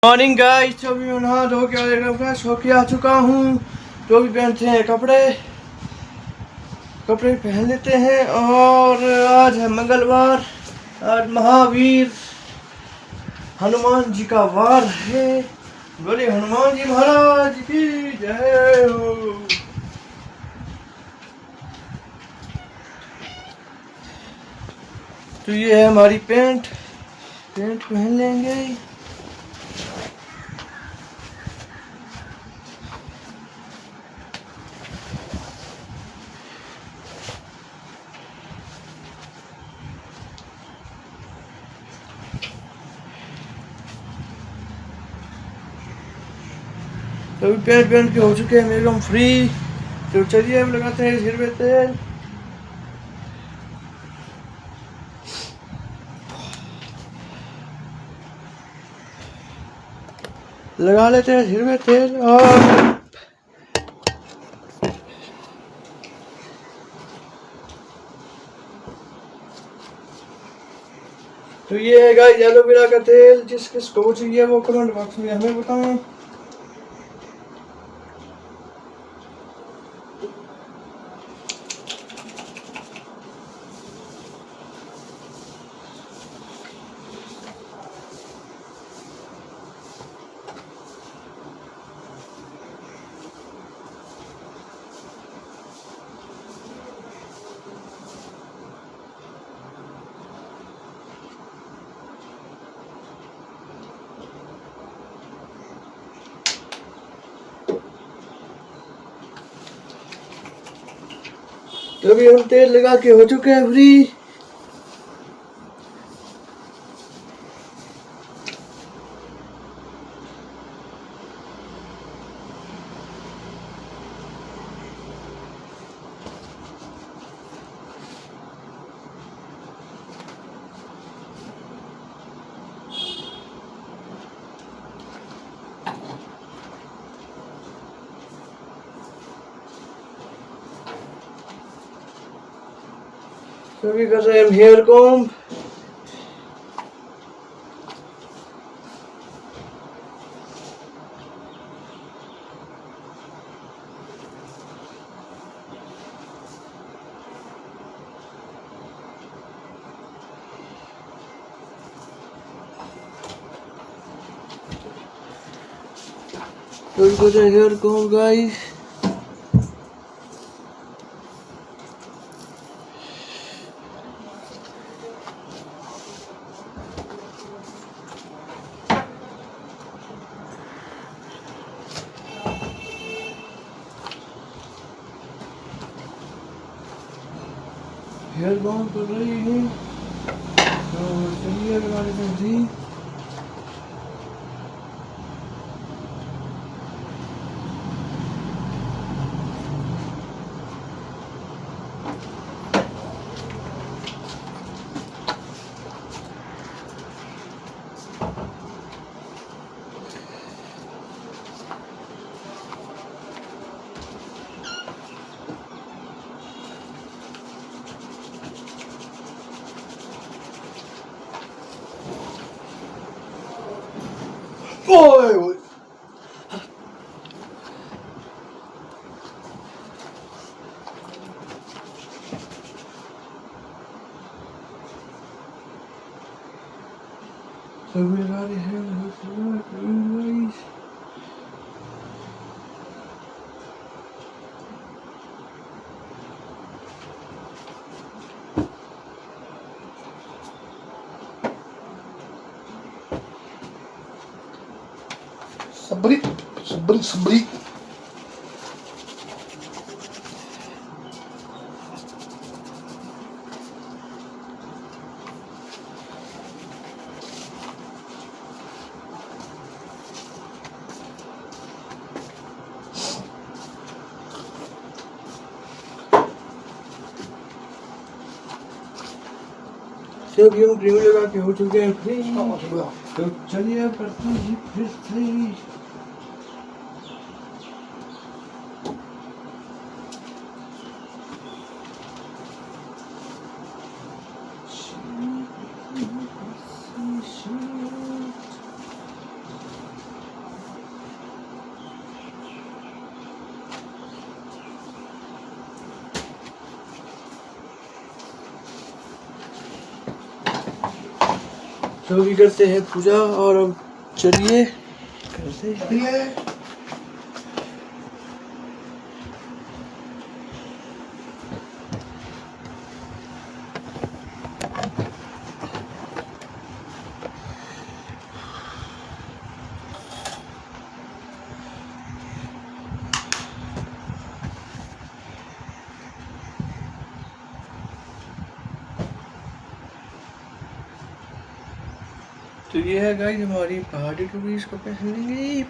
Morning guys. तो भी मैं नहा धो के एकदम फ्रेश होके आ चुका हूँ। जो भी पहनते हैं कपड़े पहन लेते हैं। और आज है मंगलवार। आज महावीर हनुमान जी का वार है। बोले हनुमान जी महाराज की जय हो। तो ये है हमारी पैंट पहन लेंगे। तो अभी पैंट के हो चुके हैं एकदम फ्री। तो चलिए अब लगाते हैं सिर पे तेल। लगा लेते हैं सिर में तेल। और तो ये है गाइस एलोवेरा का तेल। जिस किस को चाहिए वो कमेंट बॉक्स में हमें बताएं। तो अभी हम तेल लगा के हो चुके हैं फ्री। तो अभी कर रहे हैं हेयर कॉम्ब। तो अभी कर रहे हैं hair comb guys. Hair comb कर रही है। तो चलिए लगा लेते हैं जी। ओए सभी लगा रहे हैं गाइस। सबरी सबरी सबरी। तो अभी हम क्रीम लगा के हो चुके हैं फ्री। तो चलिए अब करते हैं फिर से। तो भी करते हैं पूजा और अब चलिए करते हैं। तो ये है गाइस हमारी पहाड़ी टूरी, इसको पहनेंगे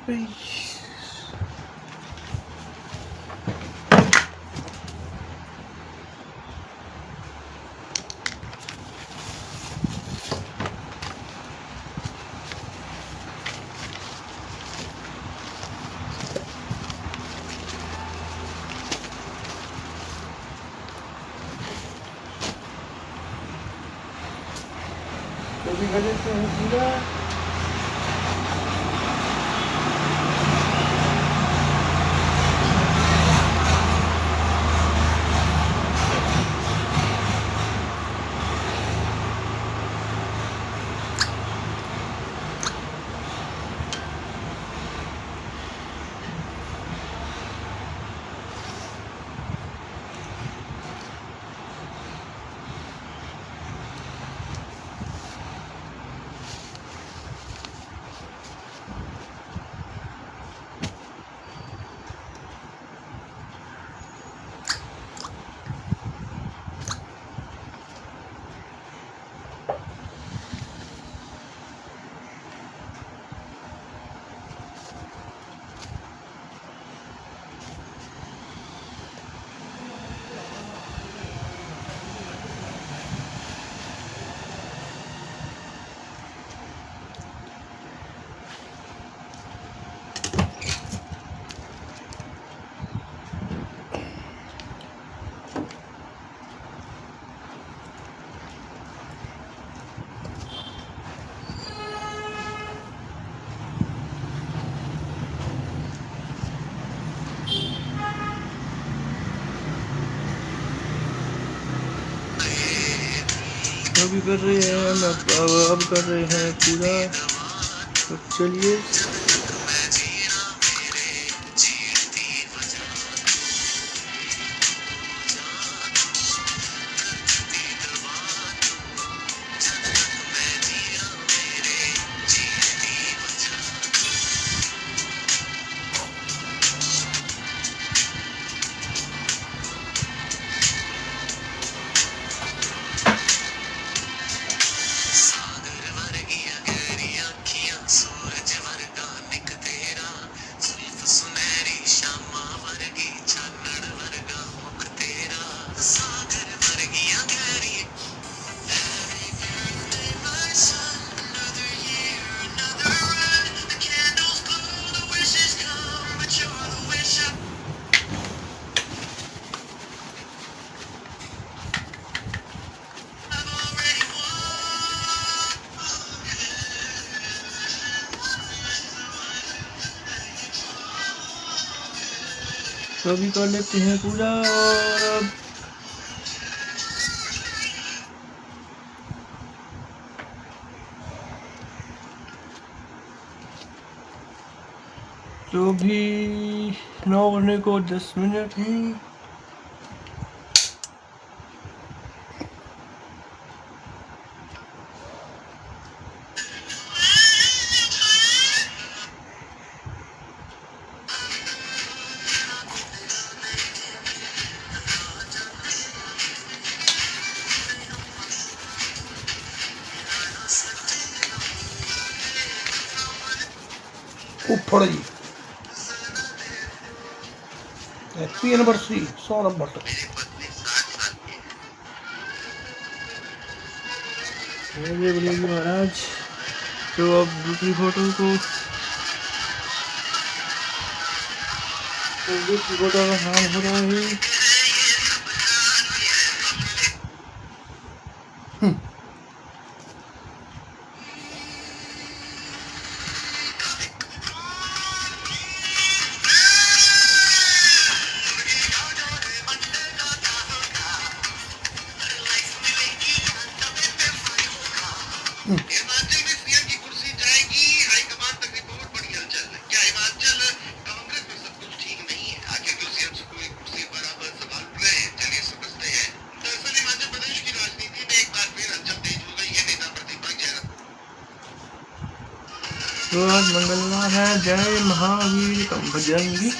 तो भी कर देते हैं पूरा। अभी कर रहे हैं अब कर रहे हैं पूरा। तो चलिए तो अभी कर लेते हैं पूजा और अब तो भी 9 बजने को 10 मिनट हैं। फुफड़ जी हैप्पी एनिवर्सरी 100 नंबर तक। महाराज तो अब दूसरी फोटो का नाम हो रहा है तो आज मंगलवार है, जय महावीर कम भजंगी।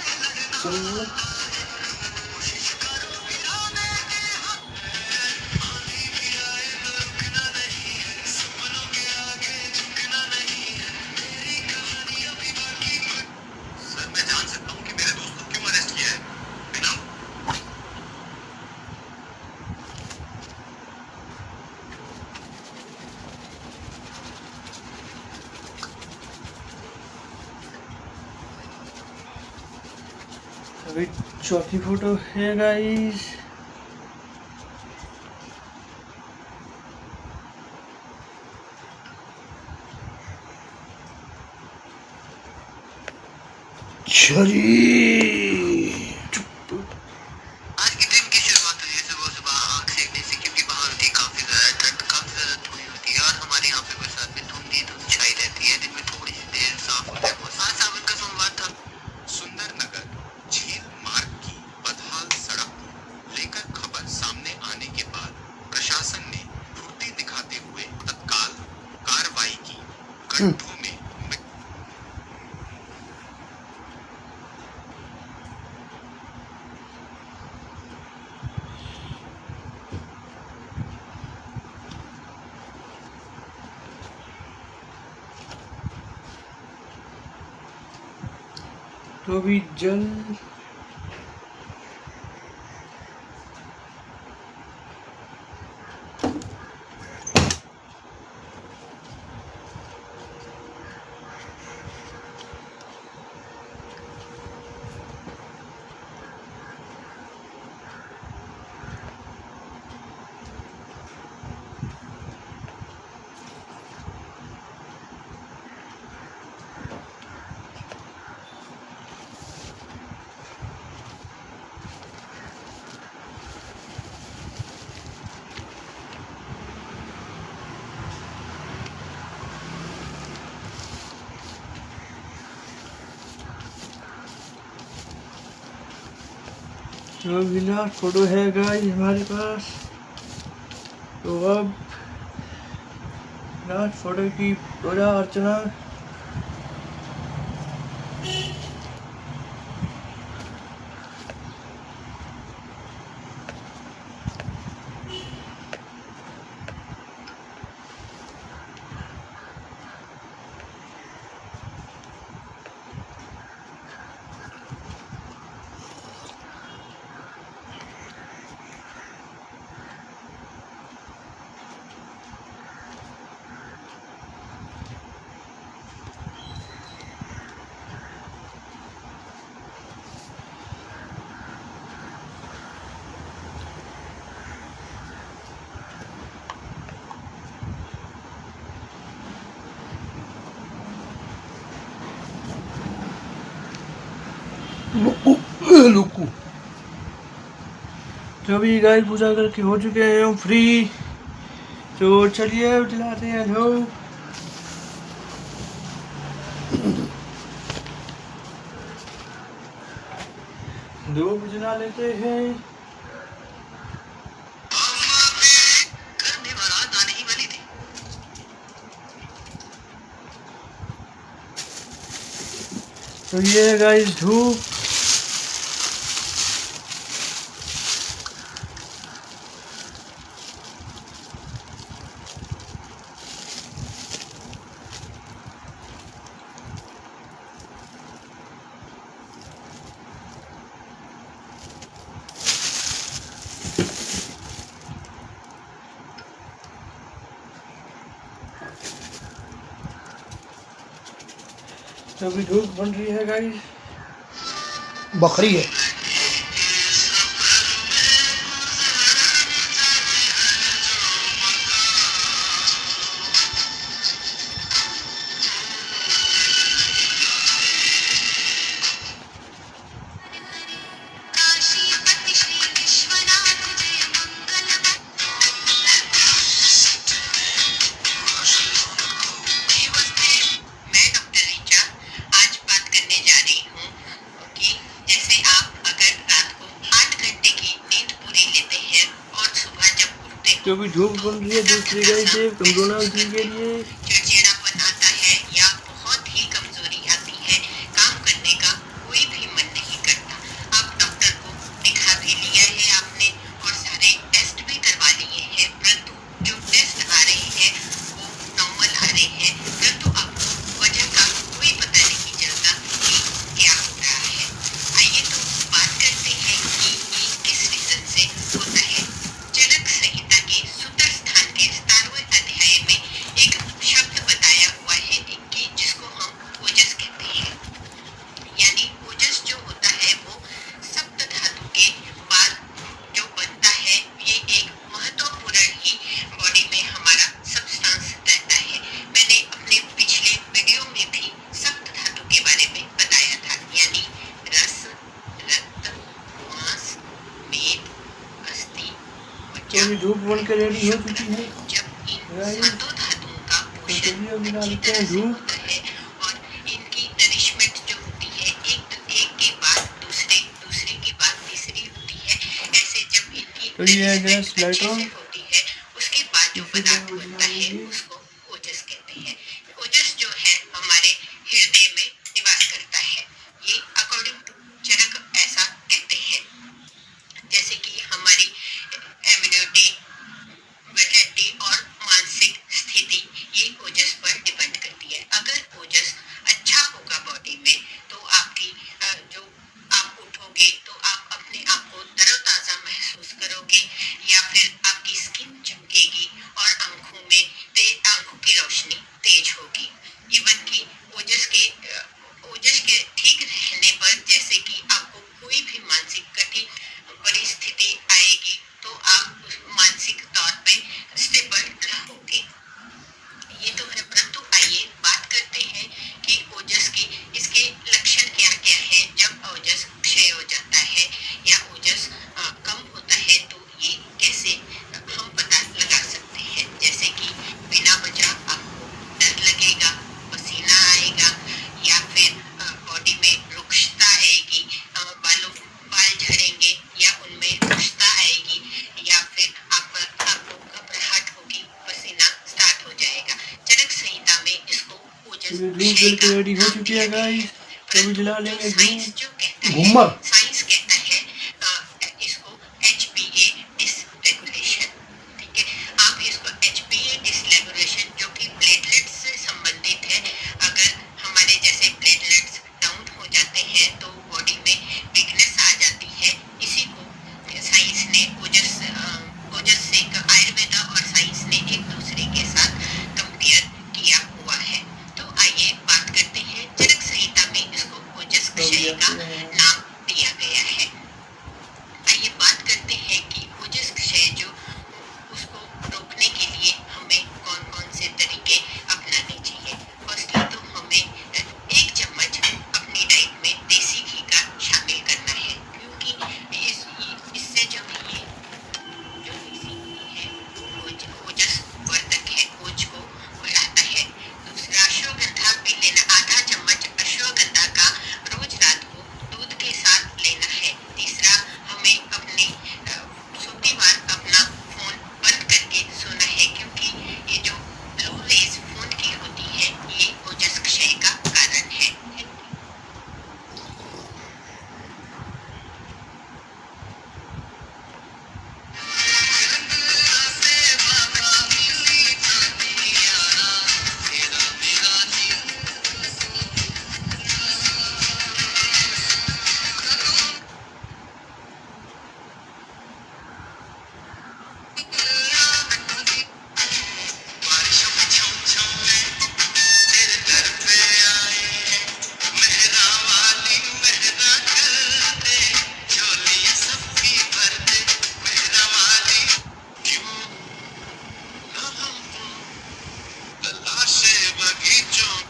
अभी चौथी फोटो है गाइस। आज के दिन की शुरुआत हुई है सुबह सुबह आग सेकने से, क्योंकि बाहर होती है काफी ज्यादा ठंड, काफी ज्यादा धुंध होती है और हमारे यहाँ पे बरसात में धुंध ही धुंध छाई रहती है। दिन में थोड़ी सी देर साफ होता है मौसम। आज सावन का सोमवार था। सुंदरनगर झील मार्ग की बदहाल सड़क को लेकर खबर सामने आने के बाद प्रशासन ने फुर्ती दिखाते हुए तत्काल कार्रवाई की। गड्ढों में तो भी जल तो विराट फोटो है गाइस हमारे पास। तो अब विराट फोटो की पूजा अर्चना लुकू जो भी गाइस पूजा करके हो चुके हैं हम फ्री। तो चलिए दिलाते हैं जो दो बुझना लेते हैं। घर में बारात आने ही वाली थी। तो ये है गाइस धूप। तो अभी धूप बन रही है गाइस। बकरी है। काशीपति श्री विश्वनाथ जय मंगल। मैं डॉक्टर रीचा आज बात करने जा रही हूँ कि जैसे आप अगर रात को 8 घंटे की नींद पूरी लेते हैं और सुबह जब उठते तो अभी धूप बन रही है दूसरी गाइस से कमरोना उसी के लिए। चिड़चिड़ापन आता है या बहुत ही बन के रेडी हो चुकी है जब इन गाइस। सातों धातुओं का तो पोषण चलिए अभी अच्छी डालते तरह हैं से धूप। होता है और इनकी नरिशमेंट जो होती है एक के बाद दूसरे, दूसरे के बाद तीसरी होती है। ऐसे जब इनकी तो ये है गैस नरिशमेंट अच्छे लाइटर, से होती है उसके बाद जो इसे पदार्थ जला बनता है लीजिए। उसको ओजस कहते हैं। ओजस जो है हमारे हृदय में निवास करता है। ये अकॉर्डिंग टू चरक ऐसा कहते हैं। जैसे कि हमारी इम्यूनिटी, विटलिटी और मानसिक स्थिति ये ओजस पर डिपेंड करती है। अगर ओजस अच्छा होगा बॉडी में तो आपकी जो आप उठोगे तो आप अपने आप को तरोताज़ा महसूस करोगे, या फिर आपकी स्किन चमकेगी और आंखों की रोशनी तेज होगी। इवन कि ओजस के ठीक रहने पर, जैसे कि आपको कोई भी मानसिक कठिन परिस्थिति आएगी तो आप उस मानसिक तौर पे स्टेबल रहोगे। ये तो है, परंतु आइए बात करते हैं कि ओजस के इसके लक्षण क्या क्या है। जब ओजस क्षय हो जाता है या ओजस कम होता है तो ये कैसे हम पता लगा सकते हैं। जैसे कि बिना वजह आपको डर लगेगा, पसीना आएगा, या फिर बॉडी में रुक्षता आएगी, बाल झड़ेंगे या उनमें रुक्षता आएगी, या फिर आपको घबराहट होगी, पसीना स्टार्ट हो जाएगा। चरक संहिता में इसको ओजस धूप क्षय जल के का रेडी हो नाम चुकी दिया है गया है। गाइस। तो अभी जला परंतु लेंगे साइंस धूप। जो कहता है, घूमर। साइंस कहता है इसको HPA डिसरेगुलेशन। ठीक है, आप इसको HPA डिसरेगुलेशन जो कि प्लेटलेट्स से संबंधित है। अगर हमारे जैसे प्लेटलेट्स डाउन हो जाते हैं तो बॉडी में वीकनेस आ जाती है। इसी को साइंस ने ओजस से आयुर्वेदा और साइंस ने एक दूसरे के साथ कंपेयर किया हुआ है। तो आइए बात करते हैं, चरक संहिता में इसको ओजस क्षय का नाम दिया गया है। आइए बात करते हैं कि ओजस क्षय जो उसको रोकने के लिए हमें कौन कौन से तरीके अपनाने चाहिए। फर्स्टली तो हमें 1 चम्मच अपनी डाइट में देसी घी का शामिल करना है, क्योंकि इससे जो देसी घी है वो ओजस वर्धक है, ओज को बढ़ाता है। दूसरा, अश्वगंधा पी लेना, आधा चम्मच अश्वगंधा का रोज रात को दूध के साथ लेना है। तीसरा, हमें अपने सोते वक्त अपना फोन बंद करके सोना है, क्योंकि ये जो ब्लू रेज फोन की होती है ये ओजस क्षय का कारण है। बारिशों में छम छम में तेरे दर पे आए हैं, मेहरा वाली मेहरा कर दे, झोलियां सबकी भर दे, मेहरा वाली। क्यों ना हम तलाशे बगीचों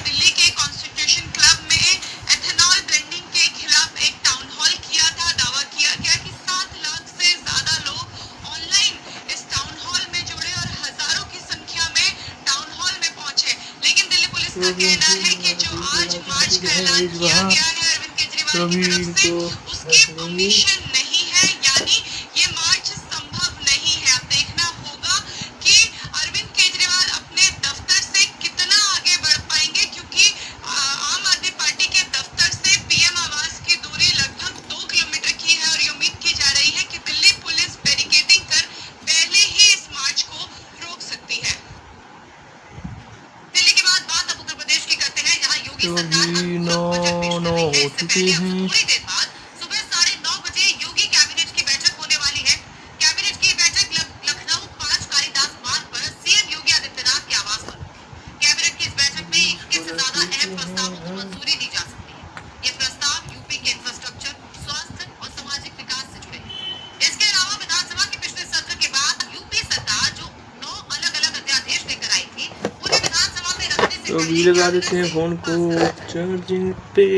दिल्ली के कॉन्स्टिट्यूशन क्लब में एथेनॉल ब्लेंडिंग के खिलाफ एक टाउन हॉल किया था। दावा किया गया कि 7 लाख से ज्यादा लोग ऑनलाइन इस टाउन हॉल में जुड़े और हजारों की संख्या में टाउन हॉल में पहुंचे। लेकिन दिल्ली पुलिस का कहना है कि जो आज मार्च का ऐलान किया गया है अरविंद केजरीवाल की तरफ से, उसकी परमिशन नहीं है, यानी ये मार्च संभव नहीं है। अब देखना होगा कि अरविंद केजरीवाल अपने दफ्तर से कितना आगे बढ़ पाएंगे, क्योंकि आम आदमी पार्टी के दफ्तर से पीएम आवास की दूरी लगभग 2 किलोमीटर की है और ये उम्मीद की जा रही है कि दिल्ली पुलिस बैरिकेडिंग कर पहले ही इस मार्च को रोक सकती है। दिल्ली के बाद बात अब उत्तर प्रदेश की करते हैं, जहां योगी तो सरकार अभी अनुपूरक बजट पेश कर रही है। हो इससे चुके पहले अब हैं। थोड़ी देर बाद सुबह 9:30 बजे योगी कैबिनेट की बैठक होने वाली है। कैबिनेट जाते हैं प्रस्तावों को घर। मंजूरी दी जा सकती है। ये प्रस्ताव यूपी के इंफ्रास्ट्रक्चर, स्वास्थ्य और सामाजिक विकास से जुड़े हैं। इसके अलावा विधानसभा के पिछले सत्र के बाद यूपी सरकार जो 9 अलग-अलग अध्यादेश लेकर आई थी, उन्हें विधानसभा में रखने से तो पहले अभी लगा देते हैं फोन को चार्जिंग पे।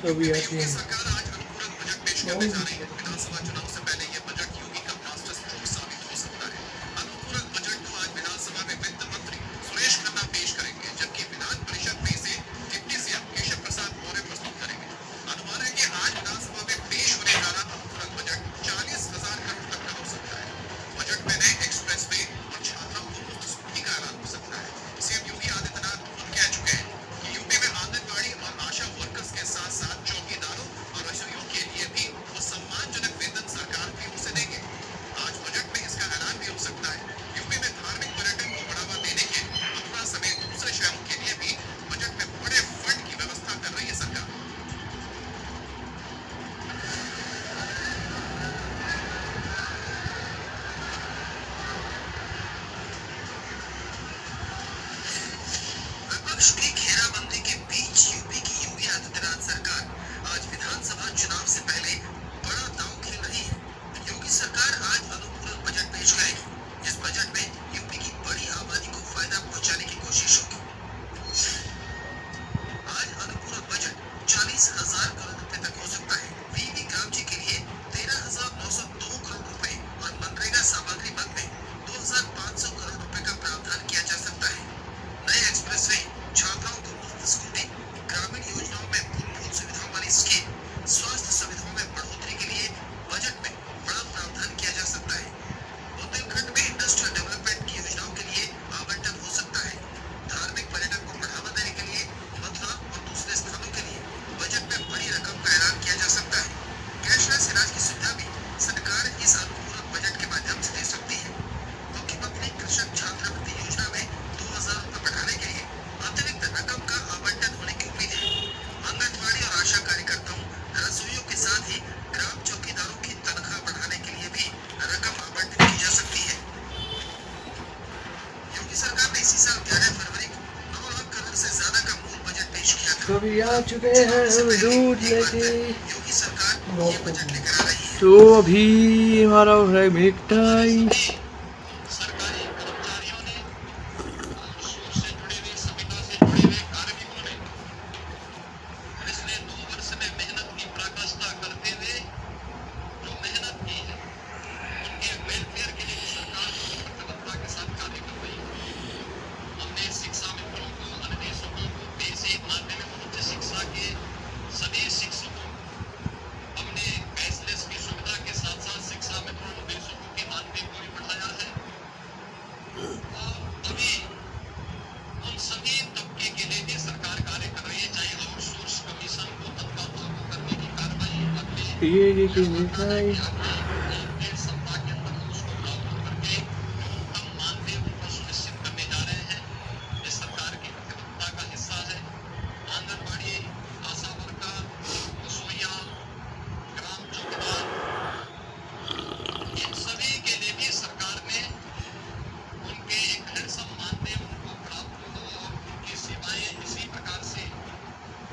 तो अभी आते हैं। सरकार आज अनुपूरक बजट पेश करने जा रही है। विधानसभा चुनाव से पहले ये बजट योगी का मास्टर स्ट्रोक साबित हो सकता है। अनुपूरक बजट को आज विधानसभा में वित्त मंत्री सुरेश खन्ना पेश करेंगे, जबकि विधान परिषद में इसे डिप्टी सीएम केशव प्रसाद मौर्य प्रस्तुत करेंगे। अनुमान है कि आज विधानसभा में पेश होने जा रहा अनुपूरक बजट 40,000 करोड़ तक का हो सकता है। बजट में नए एक्सप्रेसवे और छात्राओं को मुफ्त स्कूटी का ऐलान हो सकता है। सीएम योगी आदित्यनाथ खुद कह चुके हैं कि यूपी में आंगनबाड़ी और आशा वर्कर्स के साथ साथ चौकीदारों और रसोइयों के लिए भी वो सम्मानजनक वेतन सरकार की ओर से देंगे। आज बजट में इसका ऐलान भी हो सकता है। यूपी में धार्मिक पर्यटन को बढ़ावा देने के मथुरा समेत दूसरे शहरों के लिए भी बजट में बड़े फंड की व्यवस्था कर रही है सरकार। विपक्ष की घेराबंदी के बीच यूपी की योगी आदित्यनाथ सरकार आज विधानसभा चुनाव से पहले बड़ा दांव खेल रही है। योगी सरकार आज अनुपूरक बजट पेश करेगी। इस बजट में यूपी की बड़ी आबादी को फायदा पहुंचाने की कोशिश होगी। आज अनुपूरक बजट 40,000 करोड़ रुपए तक हो सकता है। वीवी ग्राम जी के लिए 13,902 करोड़ रुपए और मनरेगा सामग्री मद में 2,500 करोड़ रुपए का प्रावधान किया जा सकता है। नए एक्सप्रेसवे, छात्राओं को मुफ्त स्कूटी, ग्रामीण योजनाओं में मूलभूत सुविधाओं वाली स्कीम, स्वास्थ्य सुविधाओं में बढ़ोतरी के लिए बजट में बड़ा प्रावधान किया जा सकता है। बुंदेलखंड में इंडस्ट्रियल डेवलपमेंट की योजनाओं के लिए आवंटन हो सकता है। धार्मिक पर्यटन को बढ़ावा देने के लिए मथुरा और दूसरे स्थानों के लिए बजट में बड़ी रकम का ऐलान किया जा सकता है। कैशलेस इलाज की सुविधा भी सरकार इस अनुपूरक बजट के माध्यम से दे सकती है। मुख्यमंत्री कृषक छात्रवृत्ति योजना में 2,000 रुपए बढ़ाने के लिए अतिरिक्त रकम का आवंटन होने की उम्मीद है। आंगनबाड़ी और आशा कार्यकर्ताओं, रसोइयों के साथ ही ग्राम चौकीदारों की तनख्वाह बढ़ाने के लिए भी रकम आवंटित की जा सकती है। योगी सरकार ने इसी साल 11 फरवरी को 9 लाख करोड़ से ज्यादा का मूल बजट पेश किया था। कभी आ चुके हैं हम दूध लेके। योगी सरकार ये बजट लेकर आ रही है। तो अभी हमारा हो रहा है ब्रेक टाइम। सरकारी कर्मचारियों ने, शोर से जुड़े हुए, संविदा से जुड़े हुए कार्मिकों ने पिछले 2 वर्ष में मेहनत की पराकाष्ठा करते हुए जो मेहनत की है, उनके वेलफेयर के लिए सरकार प्रतिबद्धता के साथ कार्य कर रही है। हमने शिक्षा मित्रों को, अन्वेषकों को, बेसिक माध्यमिक उच्च शिक्षा के सभी शिक्षकों हमने कैशलेस की सुविधा के साथ साथ शिक्षा मित्रों अन्वेषकों के मानदेय को भी बढ़ाया है। और अभी उन सभी तबके के लिए भी सरकार कार्य कर रही है, चाहे आउटसोर्स कमीशन को तत्काल लागू करने की कार्रवाई अगले ये देखिए मिठाई। डेढ़ सप्ताह के अंदर हम उसको लागू करके न्यूनतम मानदेय उनको सुनिश्चित करने जा रहे हैं। ये सरकार की प्रतिबद्धता का हिस्सा है। आंगनबाड़ी, आशा वर्कर, रसोइया, ग्राम चौकीदार, इन सभी के लिए भी सरकार ने उनके एक हैंडसम मानदेय उनको प्राप्त हो और उनकी सेवाएं इसी प्रकार से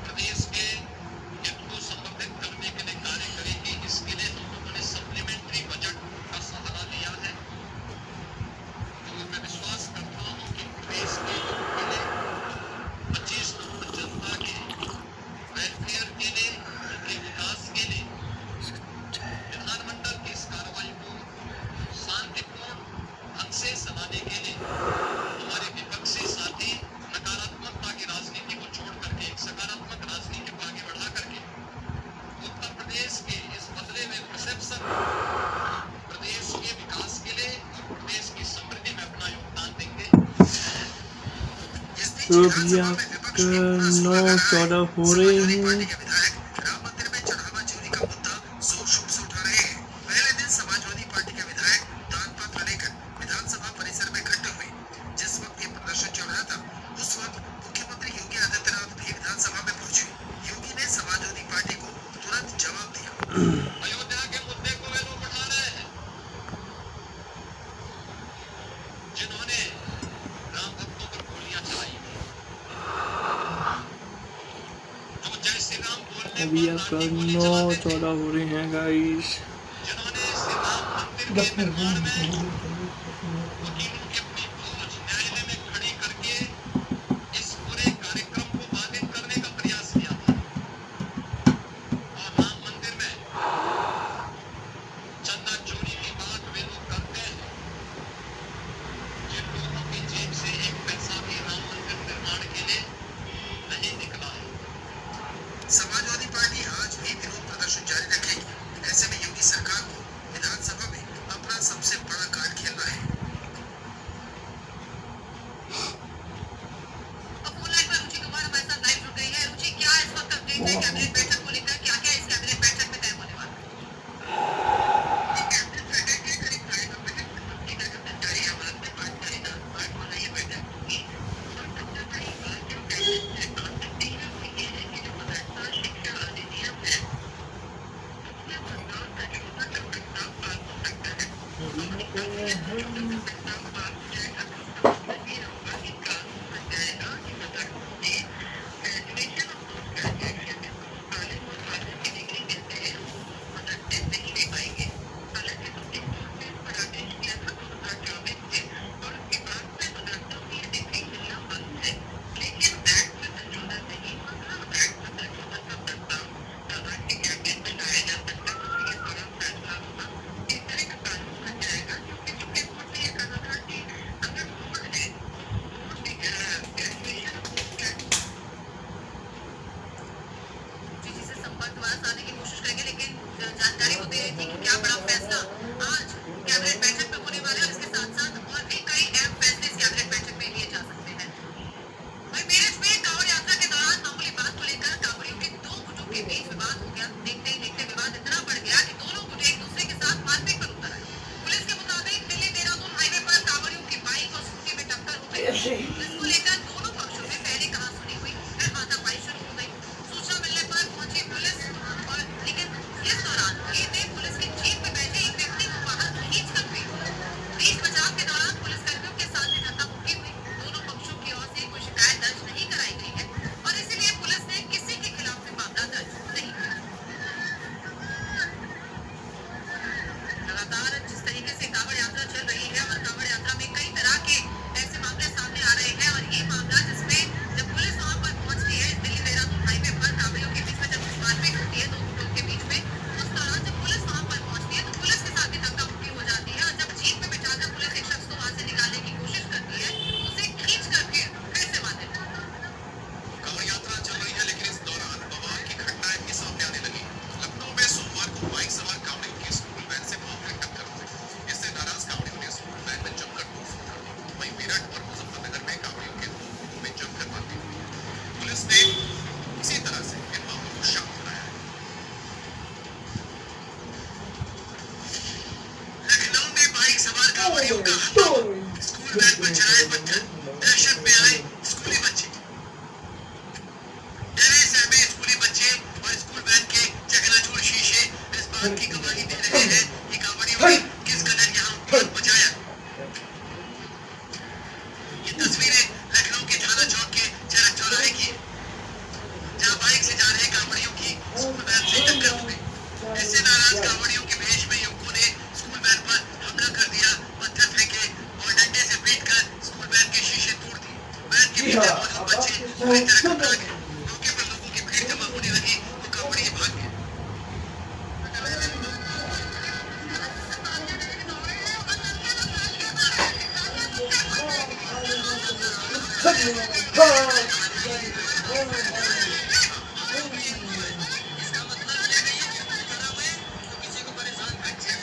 प्रदेश के हित को संवर्धित करने के लिए कार्य करेगी। इसके लिए हम लोगों ने सप्लीमेंट्री बजट का सहारा लिया है। और मैं विश्वास करता हूँ कि प्रदेश के लोगों के लिए, 25 करोड़ जनता के वेलफेयर के लिए, उनके विकास के लिए विधानमंडल की इस कार्रवाई को शांतिपूर्ण ढंग से चलाने के लिए हमारे विपक्षी साथी नकारात्मकता की राजनीति को छोड़ करके एक सकारात्मक राजनीति को आगे बढ़ा करके उत्तर प्रदेश के इस बदले में परसेप्शन, प्रदेश के विकास के लिए और प्रदेश की समृद्धि में अपना योगदान देंगे। तो अभी आपका 9:14 हो रहे हैं। राम मंदिर में चढ़ावा चोरी का मुद्दा जोर शोर से उठा रहे हैं। पहले दिन समाजवादी पार्टी के विधायक दान पत्र लेकर विधानसभा परिसर में इकट्ठे हुए। जिस वक्त ये प्रदर्शन चल रहा था, उस वक्त मुख्यमंत्री योगी आदित्यनाथ भी विधानसभा में पहुंचे। योगी अभी आपका 9:14 हो रहे हैं गाइस। जब फिर समाजवादी पार्टी आज भी विरोध प्रदर्शन जारी रखेगी। ऐसे में योगी सरकार को विधानसभा में अपना सबसे बड़ा कार्ड खेलना है। अब ऑनलाइन पर रुचि कुमार हमारे साथ लाइव जुड़ गई है। रुचि, क्या इस वक्त अपडेट है कैबिनेट बैठक को लेकर? क्या क्या इस कैबिनेट बैठक में तय होने वाला है? कैबिनेट बैठक के करीब 9:30 बजे जारी अमल में बात करेगा। बात होना ये बैठक होगी और सबसे बड़ी बात जो कैबिनेट में बात करती है वो ये है कि जो मदरसा शिक्षा अधिनियम है उसमें बदलाव का छोटा सा प्रस्ताव पास हो सकता है। प्रस्ताव पास हो जाएगा तो ये होगा कि कानून बन जाएगा कि मदरसों में ग्रेजुएशन और पोस्ट ग्रेजुएशन में आलिम और फाजिल की डिग्री देते हैं वो मदरसे नहीं ले पाएंगे। हालांकि सुप्रीम कोर्ट ने इस पर आदेश दिया था 2024 में और उसके बाद से मदरसों में ये डिग्री मिलना बंद है। लेकिन एक्ट में संशोधन नहीं हुआ था। एक्ट में संशोधन का प्रस्ताव आज के कैबिनेट में लाया जा सकता है तो ये बड़ा फैसला होगा। इस तरह का कानून बन जाएगा क्योंकि सुप्रीम कोर्ट ने ये कहा था कि अगर बोर्ड है बोर्ड की ग्रेजुएशन और पोस्ट जी से संपर्क द्वारा साधने की कोशिश करेंगे, लेकिन जानकारी वो दे रही थी कि क्या बड़ा फैसला आज कैबिनेट बैठक में होने वाला है और इसके साथ साथ और भी कई अहम फैसले इस कैबिनेट बैठक में लिए जा सकते हैं। वहीं मेरठ में कांवड़ यात्रा के दौरान मामूली बात को लेकर कांवड़ियों के दो गुटों के बीच विवाद हो गया। देखते ही देखते विवाद इतना बढ़ गया कि दोनों गुट एक दूसरे के साथ मारपीट पर उतर आए। पुलिस के मुताबिक दिल्ली देहरादून हाईवे पर कांवड़ियों की बाइक और स्कूटी में टक्कर हो गई। इसको लेकर दोनों पक्षों में पहले कहासुनी हुई, फिर हाथापाई शुरू हो गई। सूचना मिलने पर पहुंची पुलिस और लेकिन इस दौरान ये पुलिस की जीप में बैठे एक व्यक्ति को बाहर खींच कर फेंक दिया। बीच बचाव के दौरान पुलिसकर्मियों के साथ भी धक्का-मुक्की हुई। दोनों पक्षों की ओर से कोई शिकायत दर्ज नहीं कराई गई है और इसीलिए पुलिस ने किसी के खिलाफ भी मामला दर्ज नहीं किया। लगातार जिस तरीके से कांवड़ यात्रा चल रही है और कांवड़ यात्रा में कई तरह के ऐसे मामले सामने आ रहे हैं और ये मामला जिसमें जब पुलिस वहां पर पहुंचती है दिल्ली देहरादून हाईवे पर कांवड़ियों के बीच में जब मारपीट होती है दो गुटों के बीच में, उस दौरान जब पुलिस वहां पर पहुंचती है तो पुलिस के साथ भी धक्का-मुक्की हो जाती है और जब जीप में बिठाकर पुलिस एक शख्स को वहां से निकालने की कोशिश करती है उसे खींच कर फिर से मार देती है। कांवड़ यात्रा चल रही है लेकिन इस दौरान बवाल की घटनाएं भी सामने आने लगी। लखनऊ में सोमवार को बाइक सवार कांवड़ियों की स्कूल वैन से मामूली टक्कर हो गई। इससे नाराज कांवड़ियों ने स्कूल वैन में जमकर तोड़फोड़ कर दी। वहीं मेरठ और मुजफ्फरनगर में कांवड़ियों के दो गुटों में जमकर मारपीट हुई। पुलिस ने इसी तरह से इन मामलों को शांत कराया है। लखनऊ में बाइक सवार कांवड़ियों का हत्या, स्कूल वैन पर चढ़ाए पत्थर, दहशत में आए स्कूली बच्चे। डरे सहमे स्कूली बच्चे और स्कूल वैन के चकनाचूर शीशे इस बात की गवाही दे रहे हैं कि कांवड़ियों ने किस कदर यहाँ उत्पात मचाया। ये तस्वीरें लखनऊ के थाना चौक के चरक चौराहे की है, जहाँ बाइक से जा रहे कांवड़ियों की स्कूल वैन से टक्कर हो गई। इससे नाराज कांवड़ियों के भेष में युवकों ने स्कूल वैन पर हमला कर दिया, पत्थर फेंके और डंडे से पीटकर स्कूल वैन के शीशे तोड़ दिए। वैन के भीतर मौजूद बच्चे पूरी तरह घबरा गए। मौके पर लोगों की भीड़ जमा होने लगी तो कांवड़िए भाग गए। इसका मतलब ये नहीं है कि कोई डरा हुआ है तो किसी को परेशान कर दिया।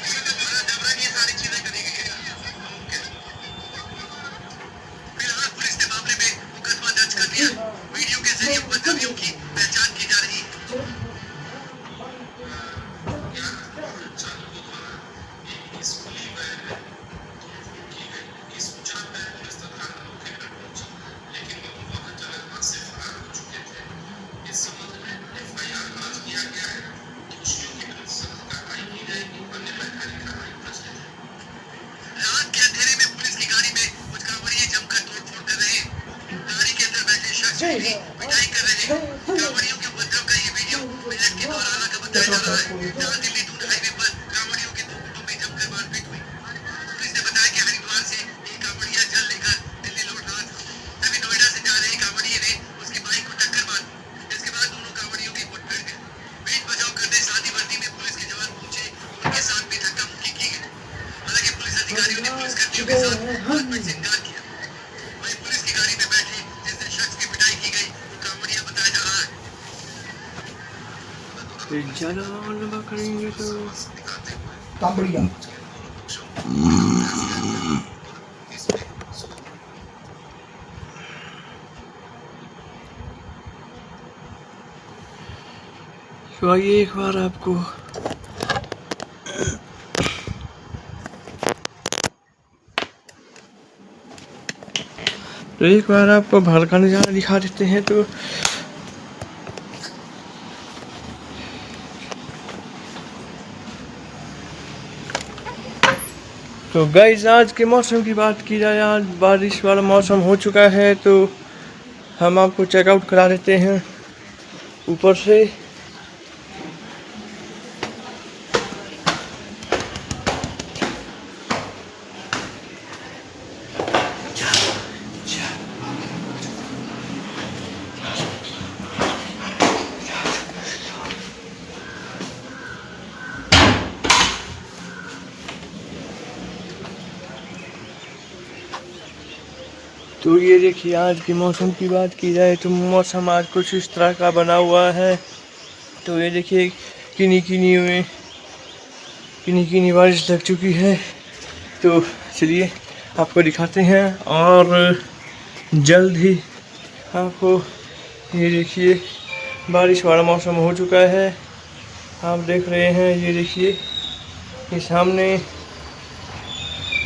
पुलिस द्वारा जबरन ये सारी चीजें करी गई है। फिलहाल पुलिस ने मामले में मुकदमा दर्ज कर लिया। वीडियो के जरिए उपद्रवियों की पहचान की जा रही है। रात के अंधेरे में पुलिस की गाड़ी में कुछ कांवड़िए जमकर तोड़फोड़ कर रहे हैं। गाड़ी के अंदर बैठे शख्स की पिटाई कर रहे हैं। कांवड़ियों के उपद्रव का ये वीडियो इंसिडेंट के दौरान का बताया जा रहा है जहां दिल्ली दून हाईवे पर कांवड़ियों की गुटों में जमकर मारपीट हुई। पुलिस ने बताया कि हरिद्वार से एक कांवड़िया जल लेकर दिल्ली लौट रहा था, तभी नोएडा से जा रहे कांवड़िये ने उसकी बाइक को टक्कर मार दी। इसके बाद दोनों कांवड़ियों की गुट भिड़ गई। बीच बचाव करने सादी वर्दी में पुलिस के जवान पहुंचे, उनके साथ भी धक्का मुक्की की गई। हालांकि पुलिस अधिकारियों ने पुलिसकर्मियों के साथ मारपीट से इनकार किया। वहीं पुलिस की गाड़ी में बैठे जिस शख्स की पिटाई की गई वो कांवड़िया बताया जा रहा है। चालान करेंगे तो कांबड़िया। तो आइए एक बार आपको बाहर का नज़ारा दिखा देते हैं। तो गाइस आज के मौसम की बात की जाए, आज बारिश वाला मौसम हो चुका है, तो हम आपको चेकआउट करा देते हैं ऊपर से। तो ये देखिए आज के मौसम की बात की जाए तो मौसम आज कुछ इस तरह का बना हुआ है। तो ये देखिए किनी किनी बारिश लग चुकी है। तो चलिए आपको दिखाते हैं और जल्द ही आपको ये देखिए बारिश वाला मौसम हो चुका है। आप देख रहे हैं ये देखिए ये सामने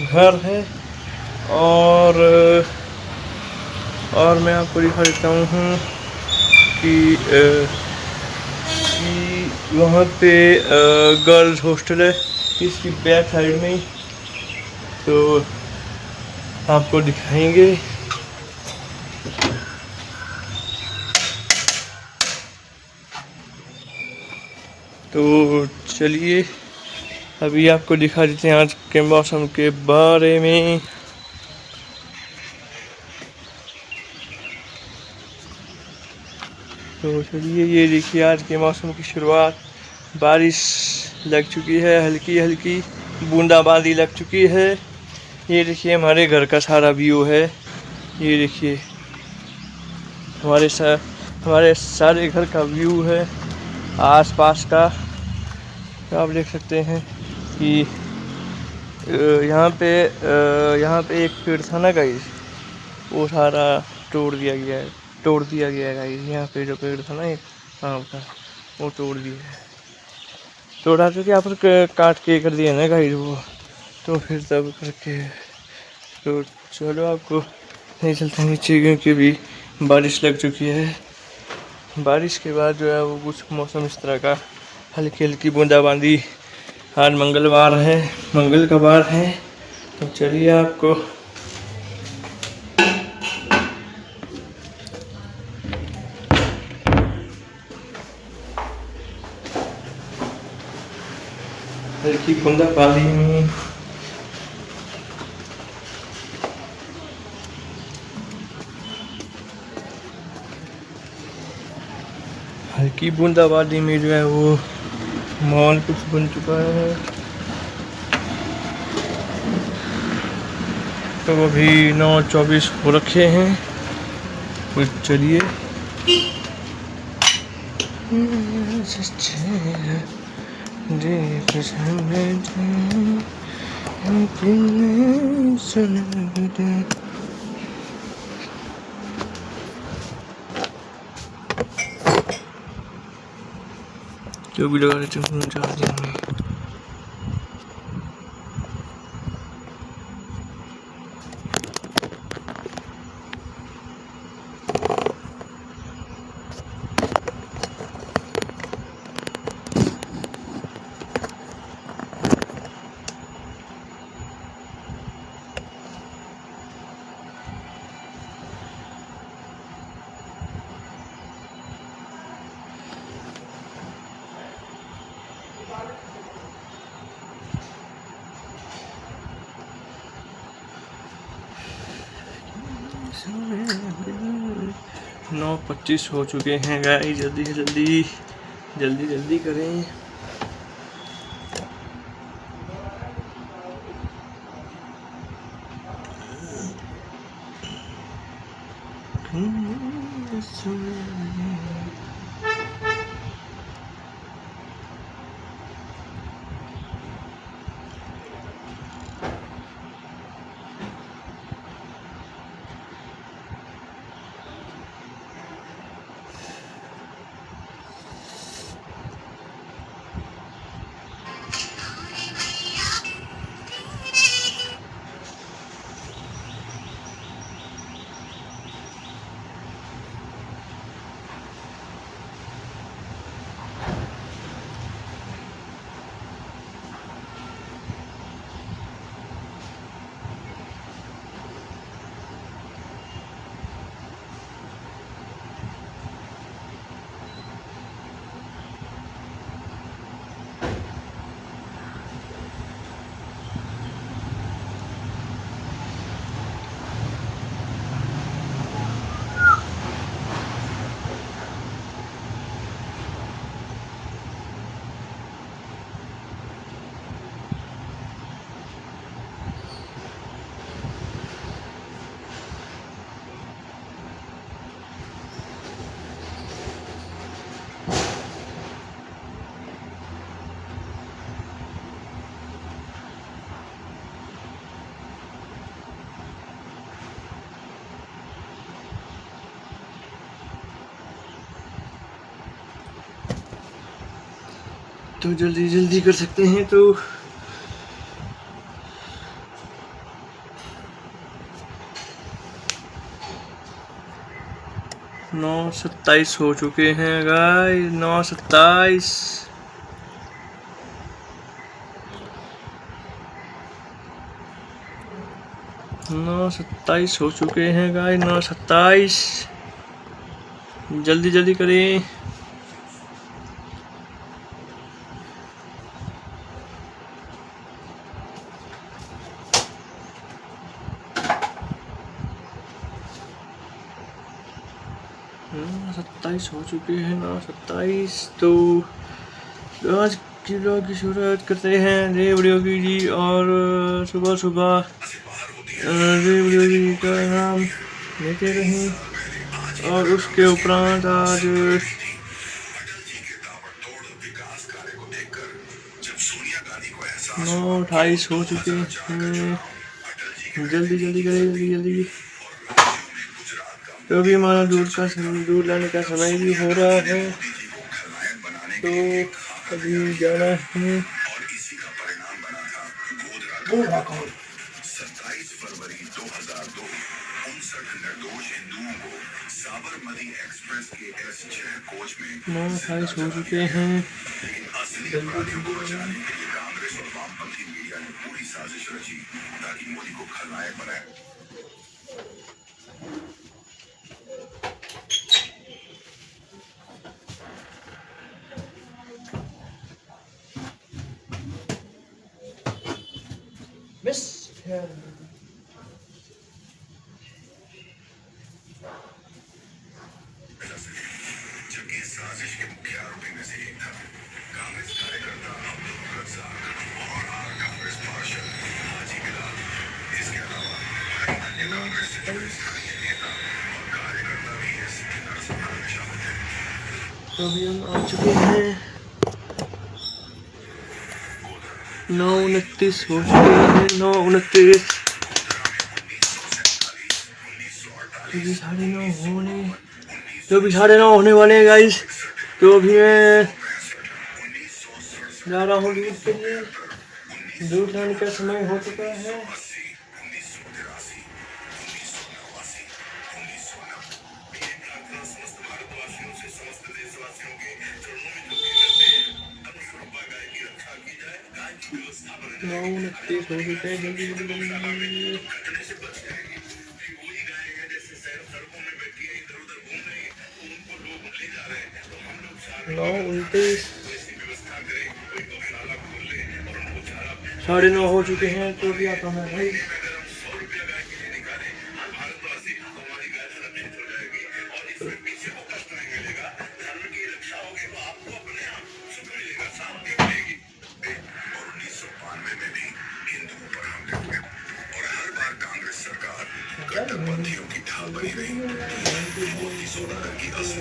घर है और मैं आपको दिखा देता हूँ कि वहाँ पे गर्ल्स हॉस्टल है इसकी बैक साइड में ही, तो आपको दिखाएंगे। तो चलिए अभी आपको दिखा देते हैं आज के मौसम के बारे में। तो चलिए ये देखिए आज के मौसम की शुरुआत, बारिश लग चुकी है, हल्की हल्की बूंदाबांदी लग चुकी है। ये देखिए हमारे घर का सारा व्यू है, ये देखिए हमारे सारे घर का व्यू है आसपास का। तो आप देख सकते हैं कि यहाँ पे एक पेड़ था ना गाइस, वो सारा तोड़ दिया गया है गाइस। यहाँ पे जो पेड़ था ना एक आम का, वो तोड़ दिया है, तोड़ा तो क्या पर काट के कर दिया ना गाइस वो, तो फिर तब करके तो चलो आपको नहीं चलते नीचे, क्योंकि अभी बारिश लग चुकी है। बारिश के बाद जो है वो कुछ मौसम इस तरह का हल्की हल्की बूंदाबांदी। आज मंगल का वार है। तो चलिए आपको हल्की बूंदाबांदी में जो है वो मॉल कुछ बन चुका है। तो अभी 9:24 हो रखे हैं। तो चलिए जो भी लगा देते हैं चार्जिंग में। 9:25 हो चुके हैं गाइस, जल्दी से जल्दी करें। तो जल्दी कर सकते हैं तो 9:27 हो चुके हैं गाइस, 9:27। हो चुके हैं गाइस, 9:27। जल्दी करें। हाँ, 27 हो चुके हैं, 9:27। तो आज की ब्लॉग की शुरुआत करते हैं देव योगी जी, और सुबह देव योगी का नाम लेते रहें। और उसके उपरांत आज 9:28 हो चुके हैं। जल्दी करें। तो अभी हमारा दूध लाने का समय भी हो रहा है, तो अभी जाना है। नौ 28 हो चुके हैं। साजिश के मुख्य आरोपी में से एक था कांग्रेस कार्यकर्ता अब्दुल रज़ाक और कांग्रेस पार्षद हाजी बिलाल। इसके अलावा कई अन्य कांग्रेस स्थानीय नेता और कार्यकर्ता भी इस नरसंहार में शामिल थे। तो अभी हम आ चुके हैं, 9:29 हो चुके हैं, 9:29। अभी 9:30 होने, तो अभी 9:30 होने वाले हैं गाइस। तो अभी मैं जा रहा हूँ दूध के लिए, दूध लाने का समय हो चुका है। नौ 29 हो चुके हैं, जल्दी। 9:29, 9:30 हो चुके हैं। तो अभी आता हूँ भाई।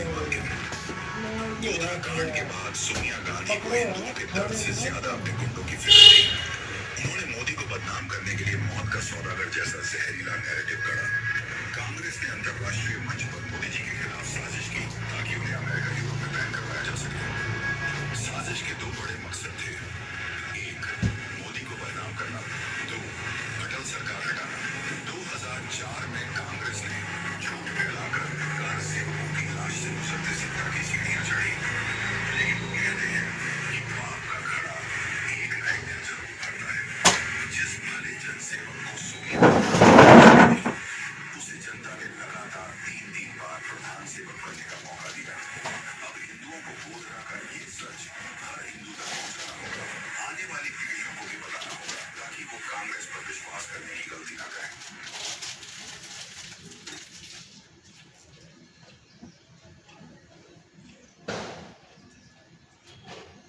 आशीर्वाद के विरुद्ध। गोधरा कांड के बाद सोनिया गांधी को हिंदुओं के दर्द से ज्यादा अपने गुंडों की फिक्र थी। उन्होंने मोदी को बदनाम करने के लिए मौत का सौदागर जैसा जहरीला नैरेटिव गढ़ा। कांग्रेस ने अंतरराष्ट्रीय मंच पर मोदी जी के खिलाफ साजिश की ताकि उन्हें अमेरिका यूरोप में बैन करवाया जा सके। साजिश के दो बड़े मकसद थे, एक मोदी को बदनाम करना, दो अटल सरकार हटाना। 2004 में कांग्रेस ने झूठ फैलाकर कार सेवकों की लाश से गुजरते सत्ता की सीढ़ियां चढ़ी। लेकिन वो कहते हैं कि पाप का घड़ा एक न एक दिन जरूर भरता है। जिस भले जनसेवक को सोनिया उसे जनता ने लगातार 3 बार प्रधान सेवक बनने का मौका दिया। अब हिंदुओं को गोधरा का ये सच हर हिंदू तक पहुंचाना होगा, आने वाली पीढ़ियों को भी बताना होगा ताकि वो कांग्रेस पर विश्वास करने की गलती ना करें।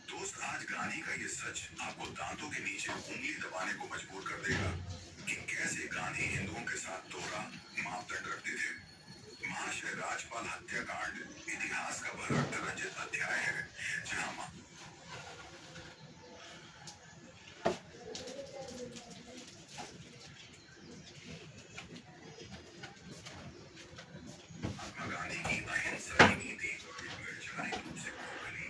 दोस्त, आज गांधी का ये सच आपको दांतों के नीचे उंगली दबाने को मजबूर कर देगा कि कैसे गांधी हिंदुओं के साथ दोहरा मापदंड रखते थे। महाशय राजपाल हत्याकांड इतिहास का भरा रंजित अध्याय है, जहां महात्मा गांधी की अहिंसा की नीति वैचारिक रूप से खोखली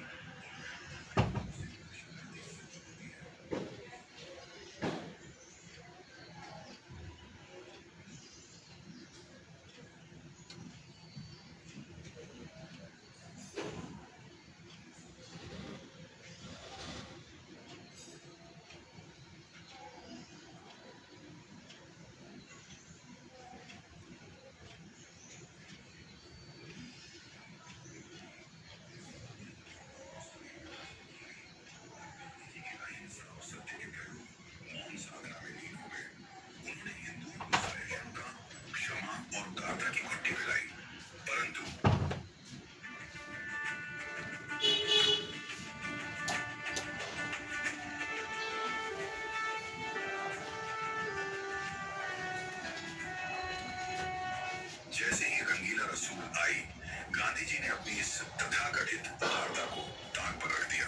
अहिंसा और सत्य के प्रयोग मौन साधना में लीन हो गए। उन्होंने हिंदुओं को सहिष्णुता, क्षमा और उदारता की घुट्टी पिलाई। परंतु जैसे ही रंगीला रसूल आई, गांधी जी ने अपनी इस तथाकथित उदारता को ताक पर रख दिया।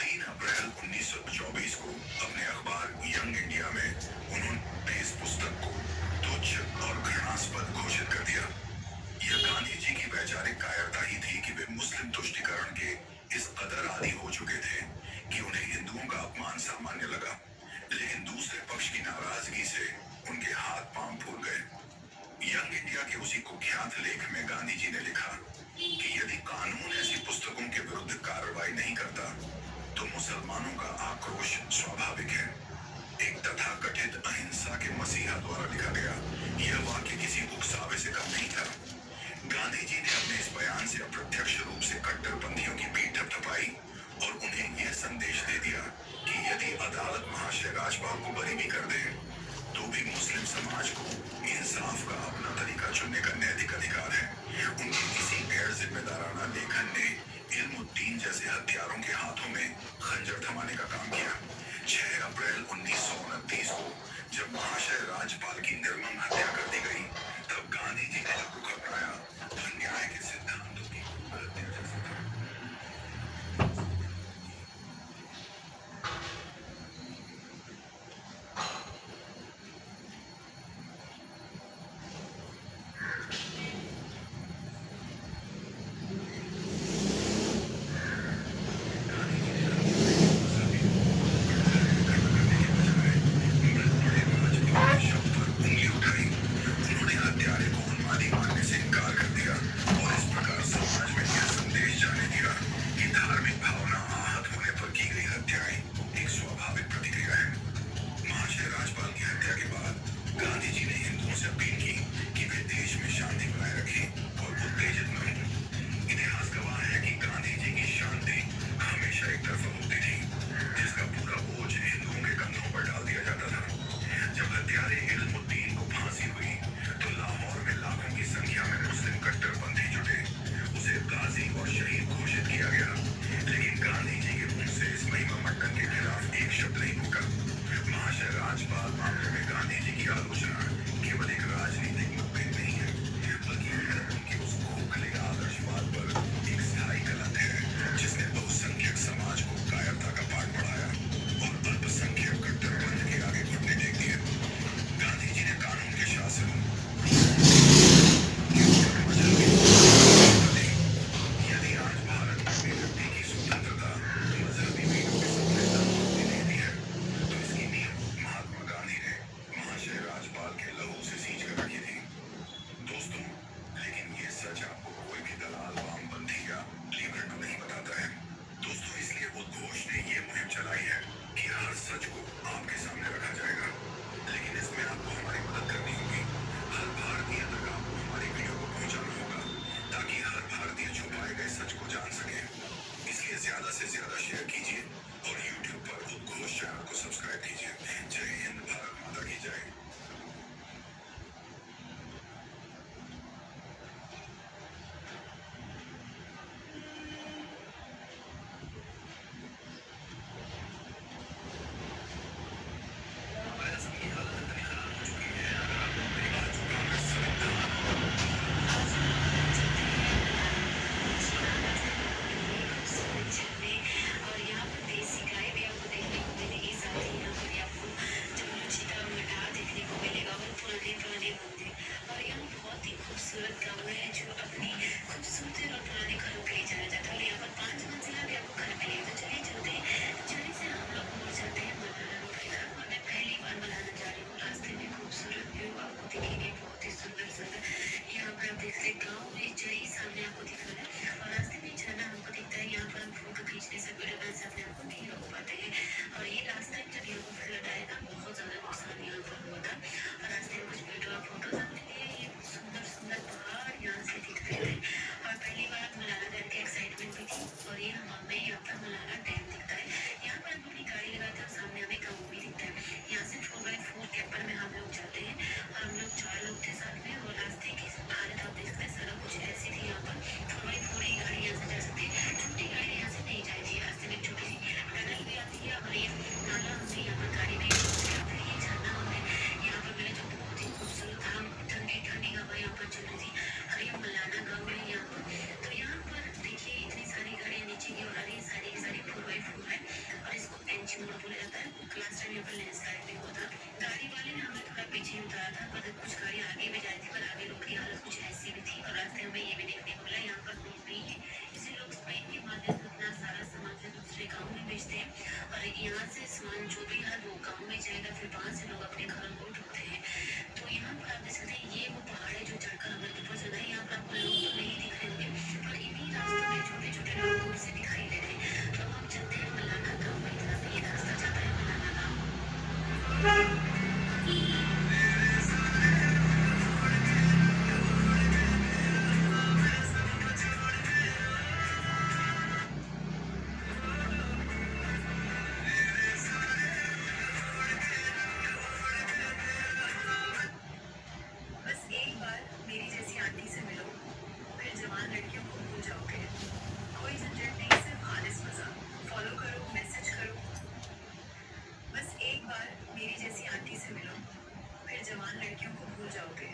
3 अप्रैल 1924 को अपने अखबार यंग इंडिया में उन्होंने इस पुस्तक को तुच्छ और घृणास्पद घोषित कर दिया। यह गांधी जी की वैचारिक कायरता ही थी कि वे मुस्लिम तुष्टीकरण के इस कदर आदी हो चुके थे कि उन्हें हिंदुओं का अपमान सामान्य लगा। लेकिन दूसरे पक्ष की नाराजगी से उनके हाथ पांव फूल गए। यंग इंडिया के उसी कुख्यात लेख में गांधी जी ने लिखा कि यदि कानून ऐसी पुस्तकों के विरुद्ध कार्रवाई नहीं करता तो मुसलमानों का आक्रोश स्वाभाविक है। एक तथाकथित अहिंसा के मसीहा द्वारा लिखा गया यह वाक्य किसी उकसावे से कम नहीं था। गांधी जी ने अपने इस बयान से अप्रत्यक्ष रूप से कट्टरपंथियों की पीठ थपथपाई और उन्हें यह संदेश दे दिया कि यदि अदालत महाशय राजपाल को बरी भी कर दे तो भी मुस्लिम समाज को इंसाफ का अपना तरीका चुनने का नैतिक अधिकार है। उनके किसी गैर जिम्मेदाराना लेखन ने इल्मुद्दीन जैसे हत्यारों के हाथों में खंजर थमाने का काम किया। 6 अप्रैल 1929 को जब महाशय राजपाल की निर्मम हत्या कर दी गई, तब गांधी जी ने जो रुख अपनाया वह न्याय के सिद्धांतों की हत्या जैसा था। शव पर उंगली उठाई फिर वहाँ से लोग अपने घरों को ढूंढते हैं। तो यहाँ पर आप देख सकते हैं, ये वो पहाड़ है जो चढ़कर हमें ऊपर चला है। यहाँ पर आपको लोग तो नहीं दिख रहे होंगे, पर इन्हीं रास्तों में छोटे छोटे लोग दूर से दिखाई दे रहे हैं। तो अब हम चलते हैं मलाना गाँव की तरफ। ये रास्ता जाता है मलाना गाँव। बस एक बार मेरी जैसी आंटी से मिलो, फिर जवान लड़कियों को भूल जाओगे। कोई झंझट नहीं, सिर्फ खालिस मजा। फॉलो करो, मैसेज करो। बस एक बार मेरी जैसी आंटी से मिलो, फिर जवान लड़कियों को भूल जाओगे।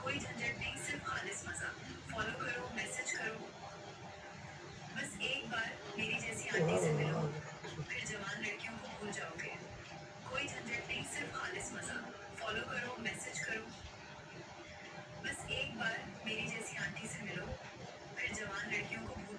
कोई झंझट नहीं, सिर्फ खालिस मजा। फॉलो करो, मैसेज करो। बस एक बार मेरी जैसी आंटी से मिलो, फिर जवान लड़कियों को भूल जाओगे। कोई झंझट नहीं, सिर्फ खालिस मजा। फॉलो करो, मैसेज करो। बस एक बार मेरी जैसी आंटी से मिलो, फिर जवान लड़कियों को भूल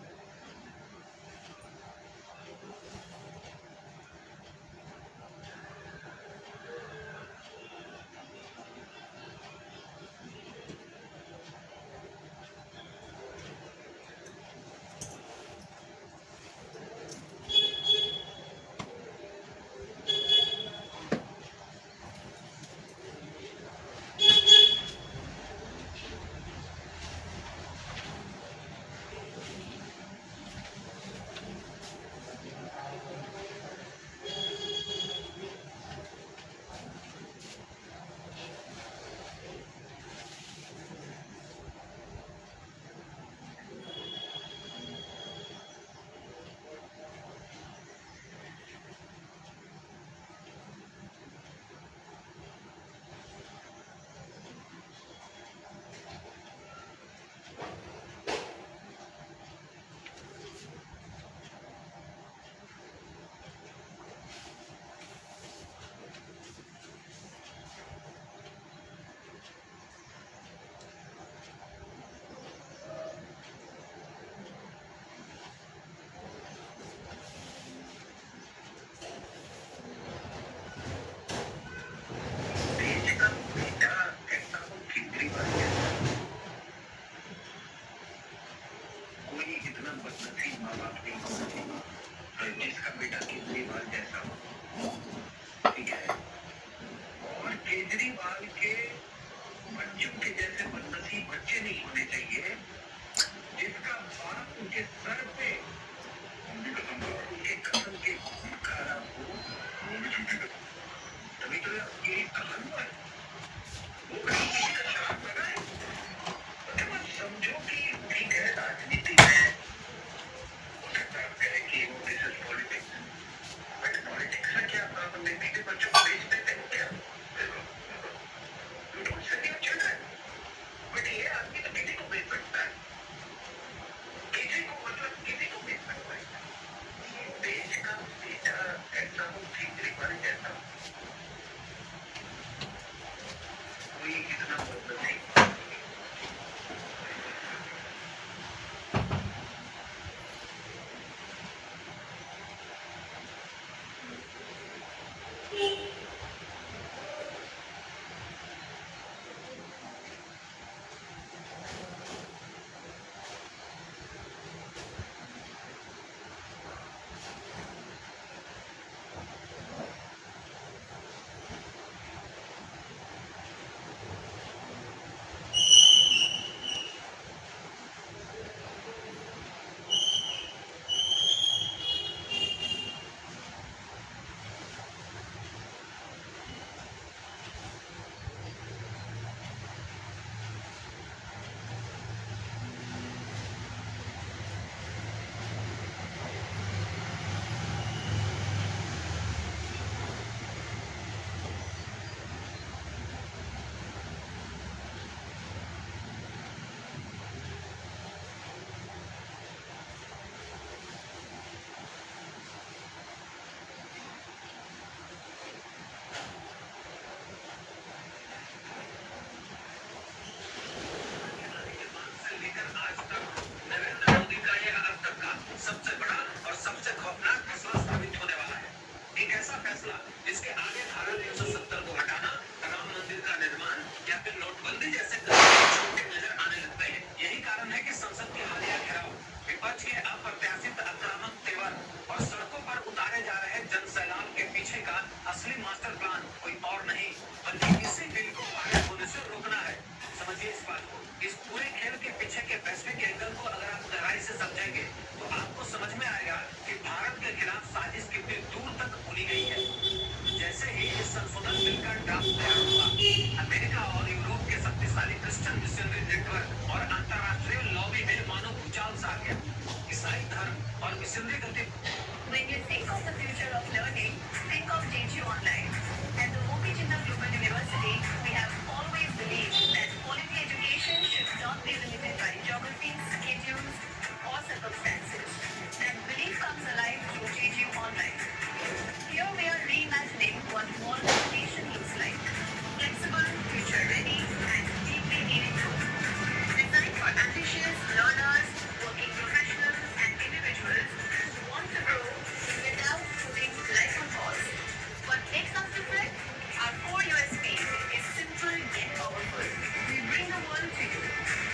मिशनरी गति When you think of the future of learning, think of JGU Online. At the O.P. Jinnah Global University, we have always believed that quality education should not be limited by geography, schedules, or circumstances. That belief comes alive through JGU Online. Here we are reimagining what modern education looks like. Flexible, future-ready, and deeply meaningful. Designed for ambitious learners, working professionals, and individuals who want to grow without putting life on pause. What makes us different? Our core USP is simple yet powerful. We bring the world to you,